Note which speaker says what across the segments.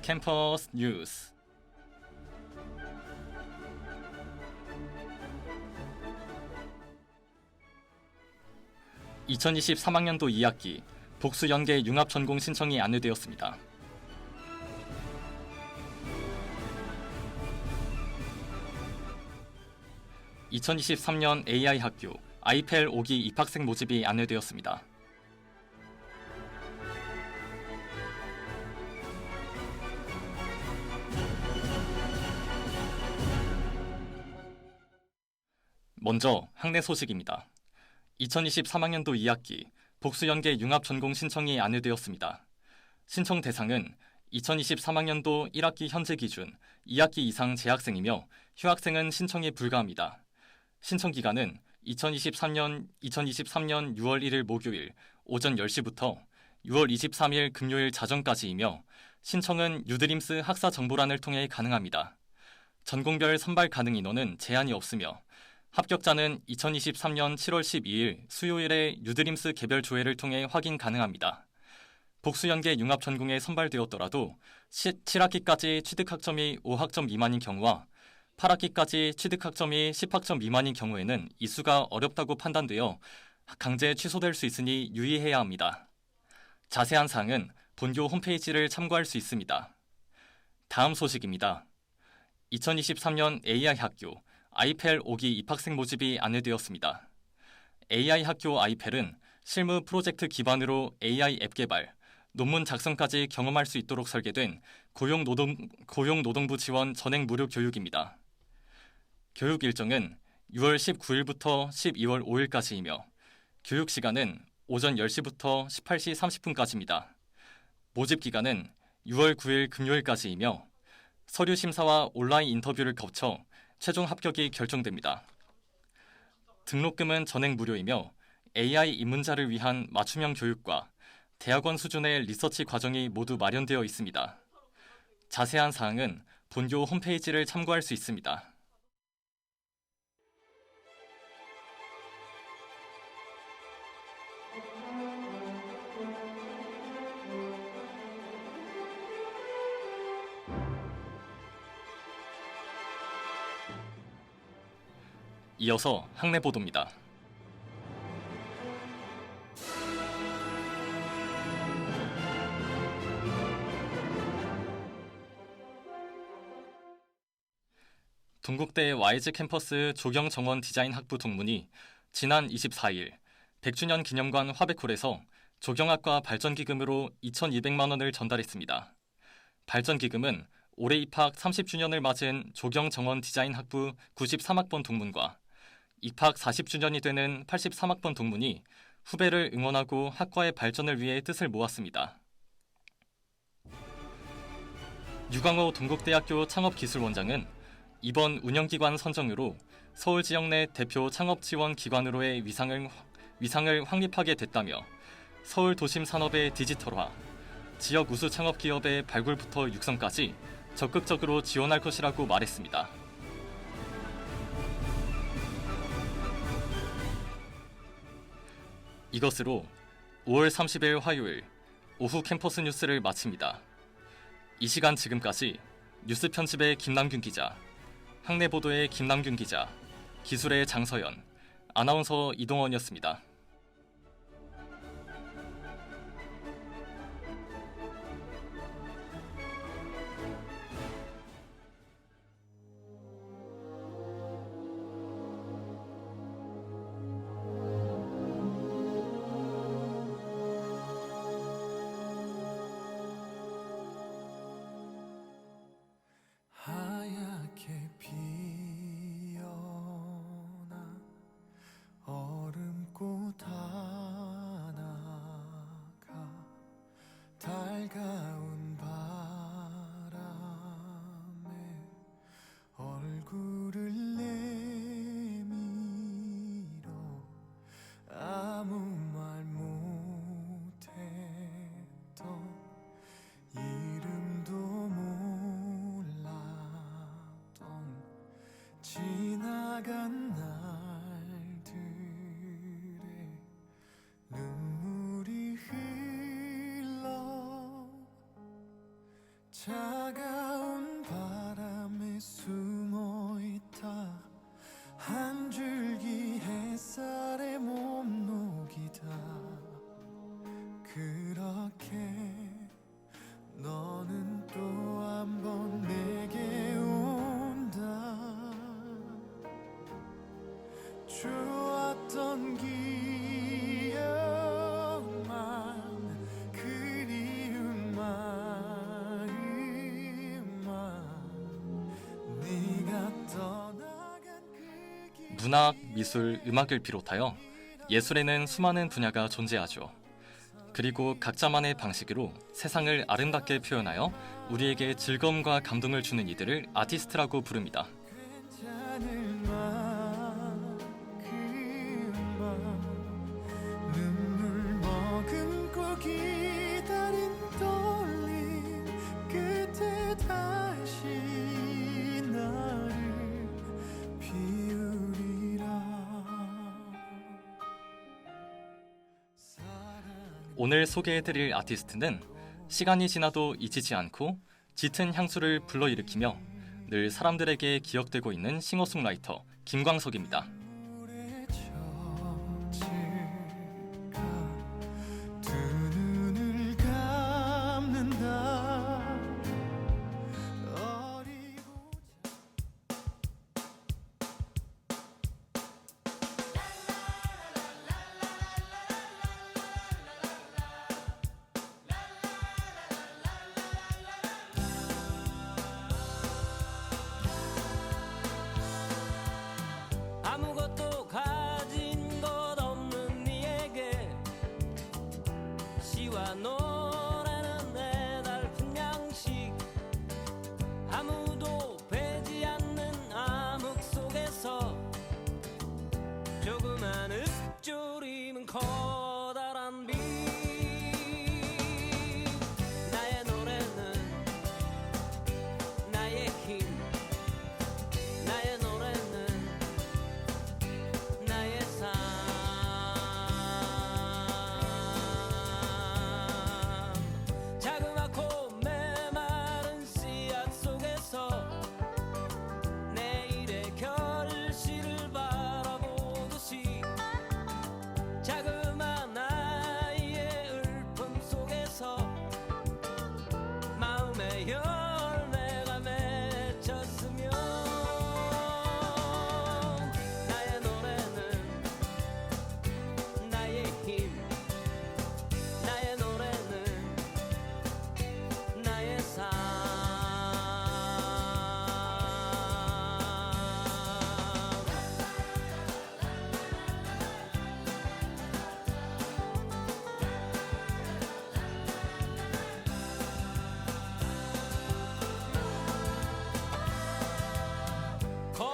Speaker 1: 캠퍼스 뉴스. (2023학년도 2학기) 복수연계 융합전공 신청이 안내되었습니다. (2023년) AI 학교 IPL 5기 입학생 모집이 안내되었습니다. 먼저 학내 소식입니다. 2023학년도 2학기 복수연계 융합전공 신청이 안내되었습니다. 신청 대상은 2023학년도 1학기 현재 기준 2학기 이상 재학생이며 휴학생은 신청이 불가합니다. 신청 기간은 2023년 6월 1일 목요일 오전 10시부터 6월 23일 금요일 자정까지이며 신청은 유드림스 학사 정보란을 통해 가능합니다. 전공별 선발 가능 인원은 제한이 없으며 합격자는 2023년 7월 12일 수요일에 유드림스 개별 조회를 통해 확인 가능합니다. 복수연계 융합전공에 선발되었더라도 7학기까지 취득학점이 5학점 미만인 경우와 8학기까지 취득학점이 10학점 미만인 경우에는 이수가 어렵다고 판단되어 강제 취소될 수 있으니 유의해야 합니다. 자세한 사항은 본교 홈페이지를 참고할 수 있습니다. 다음 소식입니다. 2023년 AI 학교 IPL 5기 입학생 모집이 안내되었습니다. AI 학교 IPL은 실무 프로젝트 기반으로 AI 앱 개발, 논문 작성까지 경험할 수 있도록 설계된 고용노동부 지원 전액 무료 교육입니다. 교육 일정은 6월 19일부터 12월 5일까지이며 교육 시간은 오전 10시부터 18시 30분까지입니다. 모집 기간은 6월 9일 금요일까지이며 서류 심사와 온라인 인터뷰를 거쳐 최종 합격이 결정됩니다. 등록금은 전액 무료이며 AI 입문자를 위한 맞춤형 교육과 대학원 수준의 리서치 과정이 모두 마련되어 있습니다. 자세한 사항은 본교 홈페이지를 참고할 수 있습니다. 이어서 학내 보도입니다. 동국대 YG 캠퍼스 조경정원 디자인 학부 동문이 지난 24일 100주년 기념관 화백홀에서 조경학과 발전기금으로 2,200만 원을 전달했습니다. 발전기금은 올해 입학 30주년을 맞은 조경정원 디자인 학부 93학번 동문과 입학 40주년이 되는 83학번 동문이 후배를 응원하고 학과의 발전을 위해 뜻을 모았습니다. 유광호 동국대학교 창업기술원장은 이번 운영기관 선정으로 서울 지역 내 대표 창업지원기관으로의 위상을 확립하게 됐다며 서울 도심 산업의 디지털화, 지역 우수 창업기업의 발굴부터 육성까지 적극적으로 지원할 것이라고 말했습니다. 이것으로 5월 30일 화요일 오후 캠퍼스 뉴스를 마칩니다. 이 시간 지금까지 뉴스 편집의 김남균 기자, 학내 보도의 김남균 기자, 기술의 장서연, 아나운서 이동원이었습니다.
Speaker 2: 하얗게 피어나 얼음꽃 하나가 달가운 바람에 얼굴을 내밀어 아무 말 못했던 이름도 몰랐던 지나간 날들의 눈물이 흘러 그렇게 너는 또 한 번 내게 온다. 좋았던 기억만 그리운 마음만 네가 떠나간 그 길.
Speaker 1: 문학, 미술, 음악을 비롯하여 예술에는 수많은 분야가 존재하죠. 그리고 각자만의 방식으로 세상을 아름답게 표현하여 우리에게 즐거움과 감동을 주는 이들을 아티스트라고 부릅니다.
Speaker 2: 괜찮을 만큼만 눈물 머금고 기다린 떨림 끝에 다시 나를 비우리라.
Speaker 1: 오늘 소개해드릴 아티스트는 시간이 지나도 잊히지 않고 짙은 향수를 불러일으키며 늘 사람들에게 기억되고 있는 싱어송라이터 김광석입니다.
Speaker 2: 물에 젖을까 두 눈을 감는다. 어리고
Speaker 3: 아무것도 가진 것 없는 네에게 시와 노래는 내 달픈 양식. 아무도 베지 않는 암흑 속에서 조그만 읊조림은 커다란 빛. 나의 노래는 나의 힘. 나의 노래는 나의 삶. 자그맣고 메마른 씨앗 속에서 내일의 결실을 바라보듯이 자그마한 나의 울품 속에서 마음의 열매가 맺혔으면 나의 노래는 나의 힘. 나의 노래는 나의 삶.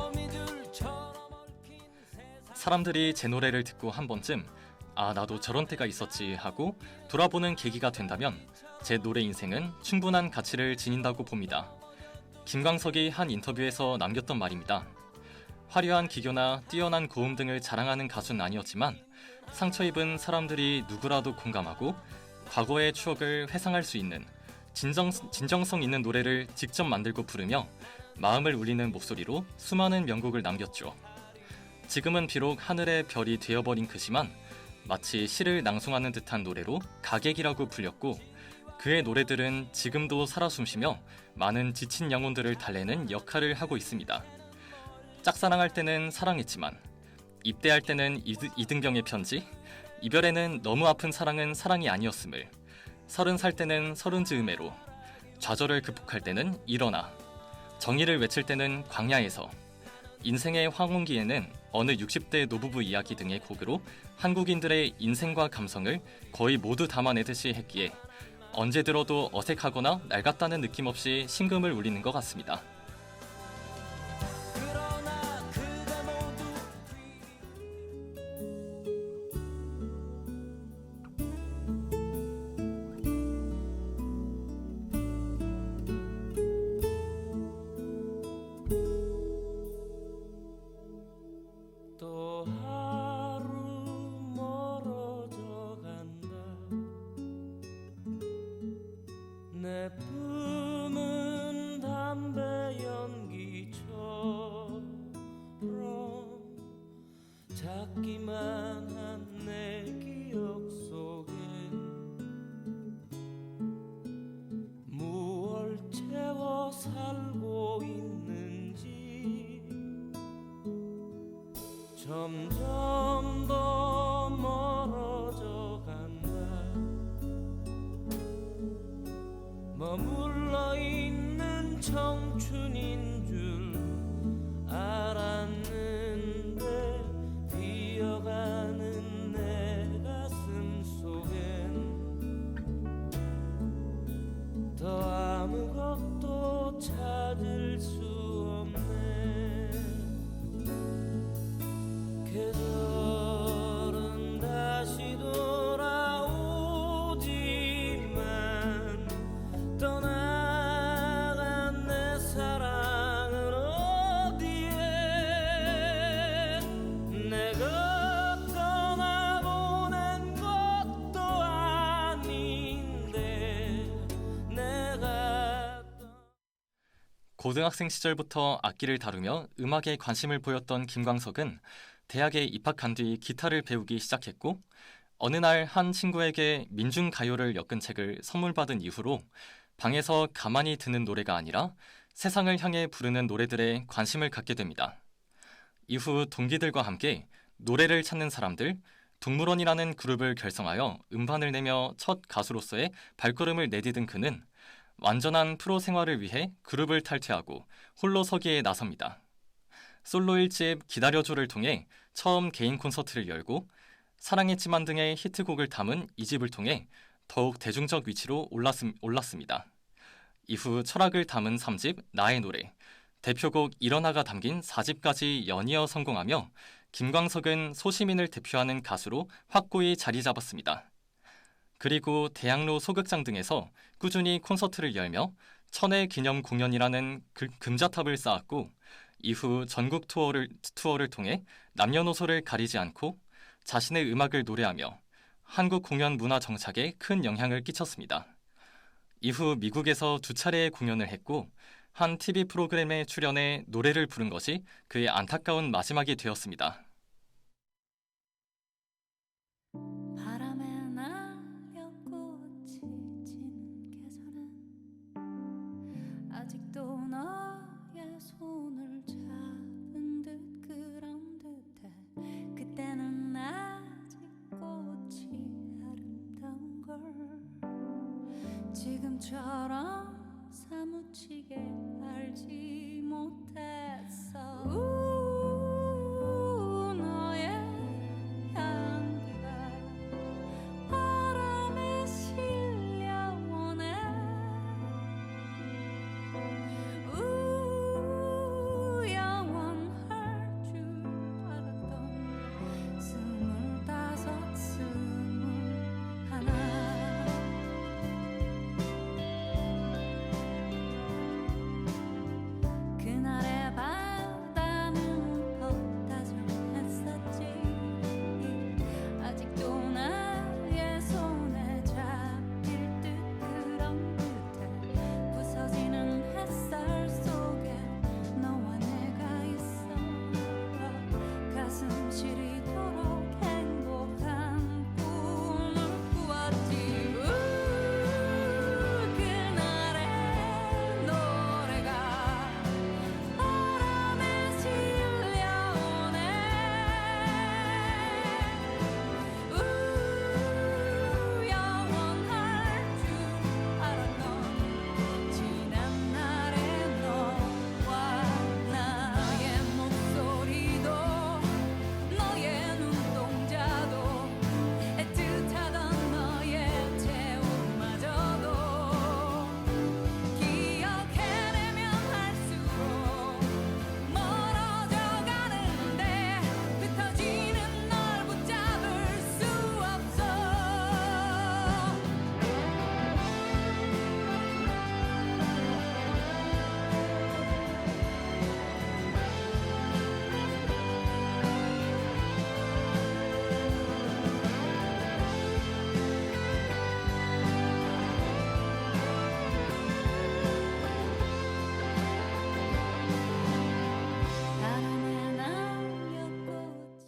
Speaker 3: 거미줄처럼 얽힌 세상.
Speaker 1: 사람들이 제 노래를 듣고 한 번쯤 아 나도 저런 때가 있었지 하고 돌아보는 계기가 된다면 제 노래 인생은 충분한 가치를 지닌다고 봅니다. 김광석이 한 인터뷰에서 남겼던 말입니다. 화려한 기교나 뛰어난 고음 등을 자랑하는 가수는 아니었지만 상처 입은 사람들이 누구라도 공감하고 과거의 추억을 회상할 수 있는 진정성 있는 노래를 직접 만들고 부르며 마음을 울리는 목소리로 수많은 명곡을 남겼죠. 지금은 비록 하늘의 별이 되어버린 그지만 마치 시를 낭송하는 듯한 노래로 가객이라고 불렸고 그의 노래들은 지금도 살아 숨쉬며 많은 지친 영혼들을 달래는 역할을 하고 있습니다. 짝사랑할 때는 사랑했지만 입대할 때는 이등병의 편지, 이별에는 너무 아픈 사랑은 사랑이 아니었음을, 30살 때는 서른 즈음에로, 좌절을 극복할 때는 일어나, 정의를 외칠 때는 광야에서, 인생의 황혼기에는 어느 60대 노부부 이야기 등의 곡으로 한국인들의 인생과 감성을 거의 모두 담아내듯이 했기에 언제 들어도 어색하거나 낡았다는 느낌 없이 심금을 울리는 것 같습니다.
Speaker 3: 그러나 그대 모두 또 하루 멀어져 간다. 내 품은 담배 머물러 있는 청춘인 줄 알았는데 비어가는 내 가슴 속엔 더 아무것도 찾을 수 없네. 계절은 다시 돌아오지만 떠나간 내 사랑은 어디에. 내가 떠나보낸 것도 아닌데 내가
Speaker 1: 고등학생 시절부터 악기를 다루며 음악에 관심을 보였던 김광석은 대학에 입학한 뒤 기타를 배우기 시작했고, 어느 날 한 친구에게 민중가요를 엮은 책을 선물 받은 이후로 방에서 가만히 듣는 노래가 아니라 세상을 향해 부르는 노래들에 관심을 갖게 됩니다. 이후 동기들과 함께 노래를 찾는 사람들, 동물원이라는 그룹을 결성하여 음반을 내며 첫 가수로서의 발걸음을 내디딘 그는 완전한 프로 생활을 위해 그룹을 탈퇴하고 홀로 서기에 나섭니다. 솔로 1집 기다려줘를 통해 처음 개인 콘서트를 열고, 사랑했지만 등의 히트곡을 담은 2집을 통해 더욱 대중적 위치로 올랐습니다. 이후 철학을 담은 3집 나의 노래, 대표곡 일어나가 담긴 4집까지 연이어 성공하며 김광석은 소시민을 대표하는 가수로 확고히 자리 잡았습니다. 그리고 대학로 소극장 등에서 꾸준히 콘서트를 열며 천회 기념 공연이라는 금자탑을 쌓았고, 이후 전국 투어를 통해 남녀노소를 가리지 않고 자신의 음악을 노래하며 한국 공연 문화 정착에 큰 영향을 끼쳤습니다. 이후 미국에서 2차례의 공연을 했고, 한 TV 프로그램에 출연해 노래를 부른 것이 그의 안타까운 마지막이 되었습니다.
Speaker 4: 바람에 날려 꽃이 지는 계절은 아직도 너의 손을 잡은 듯 그런 듯해. 그때는 아직 꽃이 아름다운 걸 지금처럼 사무치게 알지 못했어. 너의 향기가 바람에 실려오네. 영원할 줄 알았던 25, 21. 그날의 바다는 더 다정했었지. 아직도 나의 손에 잡힐 듯 그런 듯해. 부서지는 햇살 속에 너와 내가 있어. 가슴 시리도록 행복한 꿈을 꾸었지. 그날의 노래가 바람에 실려오네. 영원할 줄 알았던 지난 날의 너와 나. 너의 목소리도 너의 눈동자도 애틋하던 너의 체온마저도 기억해내면 할수록 멀어져 가는데 흩어지는 널 붙잡을 수 없어. 바람에 날려 꽃이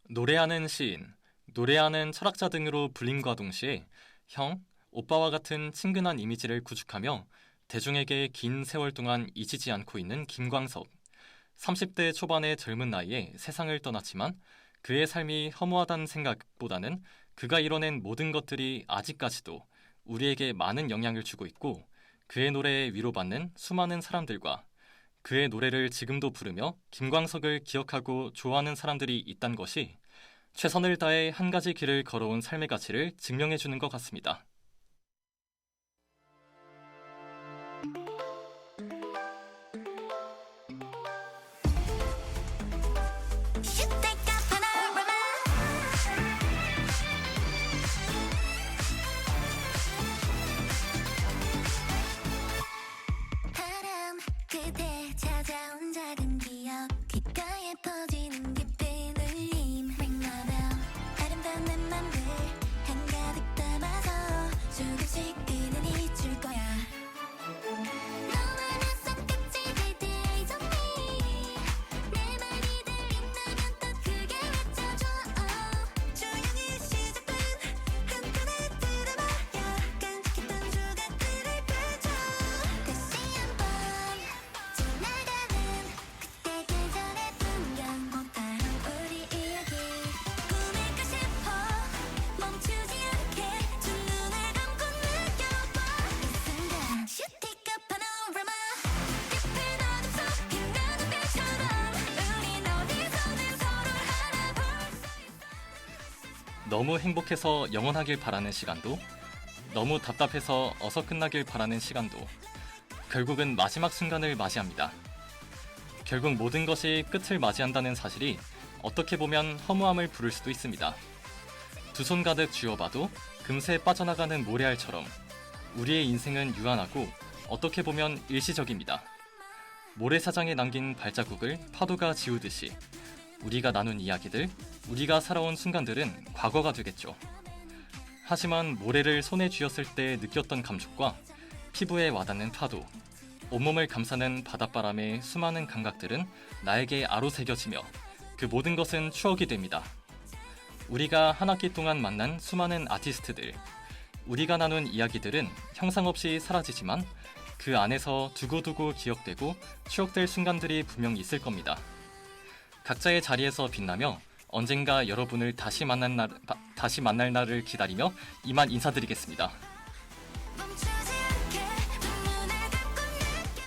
Speaker 1: 노래하는 시인, 노래하는 철학자 등으로 불림과 동시에 형, 오빠와 같은 친근한 이미지를 구축하며 대중에게 긴 세월 동안 잊히지 않고 있는 김광석. 30대 초반의 젊은 나이에 세상을 떠났지만 그의 삶이 허무하다는 생각보다는 그가 이뤄낸 모든 것들이 아직까지도 우리에게 많은 영향을 주고 있고 그의 노래에 위로받는 수많은 사람들과 그의 노래를 지금도 부르며 김광석을 기억하고 좋아하는 사람들이 있다는 것이 최선을 다해 한 가지 길을 걸어온 삶의 가치를 증명해 주는 것 같습니다.
Speaker 5: 바람 그대 찾아온 작은 기억 귓가에 퍼지는 깊은 울림 Ring my bell 아름다운 내 맘들 한가득 담아서 조금씩 그는 잊을 거야 너와 나 손끝이 될 정리 내 말이 들린다면 더 크게 외쳐줘 조용히 시작된 한편의 드라마야 깜찍했던 조각들을 펼쳐 다시 한번 지나가는 그때 계절의 풍경 못다한 우리 이야기 꿈일까 싶어 멈추지 않게 두 눈을 감고 느껴봐 이 순간 슈티카 파노라마 깊은 어둠 속 빛나는 별처럼 우린 어디서든 서로를 알아볼 수 있어
Speaker 1: 너무 행복해서 영원하길 바라는 시간도, 너무 답답해서 어서 끝나길 바라는 시간도 결국은 마지막 순간을 맞이합니다. 결국 모든 것이 끝을 맞이한다는 사실이 어떻게 보면 허무함을 부를 수도 있습니다. 두 손 가득 쥐어봐도 금세 빠져나가는 모래알처럼 우리의 인생은 유한하고 어떻게 보면 일시적입니다. 모래사장에 남긴 발자국을 파도가 지우듯이 우리가 나눈 이야기들, 우리가 살아온 순간들은 과거가 되겠죠. 하지만 모래를 손에 쥐었을 때 느꼈던 감촉과 피부에 와닿는 파도, 온몸을 감싸는 바닷바람의 수많은 감각들은 나에게 아로새겨지며 그 모든 것은 추억이 됩니다. 우리가 한 학기 동안 만난 수많은 아티스트들, 우리가 나눈 이야기들은 형상 없이 사라지지만 그 안에서 두고두고 기억되고 추억될 순간들이 분명 있을 겁니다. 각자의 자리에서 빛나며 언젠가 여러분을 다시 만날 날을 기다리며 이만 인사드리겠습니다.
Speaker 5: 멈추지 않게 두 눈을 감고 느껴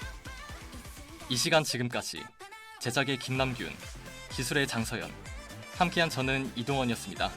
Speaker 1: 이 시간 지금까지 제작의 김남균, 기술의 장서연, 함께한 저는 이동원이었습니다.